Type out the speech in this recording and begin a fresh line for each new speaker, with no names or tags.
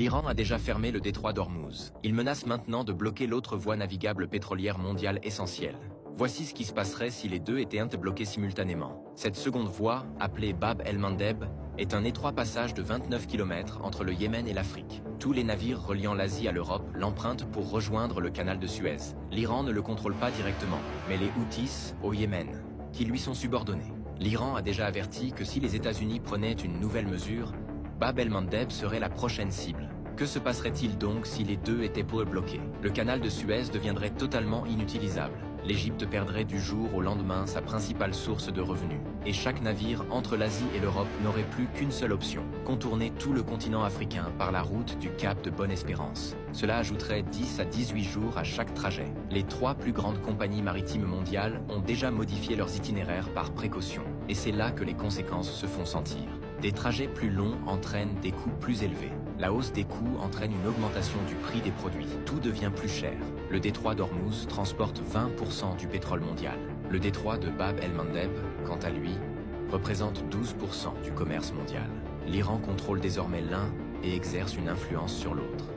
L'Iran a déjà fermé le détroit d'Ormuz. Il menace maintenant de bloquer l'autre voie navigable pétrolière mondiale essentielle. Voici ce qui se passerait si les deux étaient bloqués simultanément. Cette seconde voie, appelée Bab el-Mandeb, est un étroit passage de 29 km entre le Yémen et l'Afrique. Tous les navires reliant l'Asie à l'Europe l'empruntent pour rejoindre le canal de Suez. L'Iran ne le contrôle pas directement, mais les Houthis, au Yémen, qui lui sont subordonnés. L'Iran a déjà averti que si les États-Unis prenaient une nouvelle mesure, Bab el-Mandeb serait la prochaine cible. Que se passerait-il donc si les deux étaient bloqués? Le canal de Suez deviendrait totalement inutilisable. L'Égypte perdrait du jour au lendemain sa principale source de revenus. Et chaque navire entre l'Asie et l'Europe n'aurait plus qu'une seule option, contourner tout le continent africain par la route du Cap de Bonne-Espérance. Cela ajouterait 10 à 18 jours à chaque trajet. Les 3 plus grandes compagnies maritimes mondiales ont déjà modifié leurs itinéraires par précaution. Et c'est là que les conséquences se font sentir. Des trajets plus longs entraînent des coûts plus élevés. La hausse des coûts entraîne une augmentation du prix des produits. Tout devient plus cher. Le détroit d'Ormuz transporte 20% du pétrole mondial. Le détroit de Bab el-Mandeb, quant à lui, représente 12% du commerce mondial. L'Iran contrôle désormais l'un et exerce une influence sur l'autre.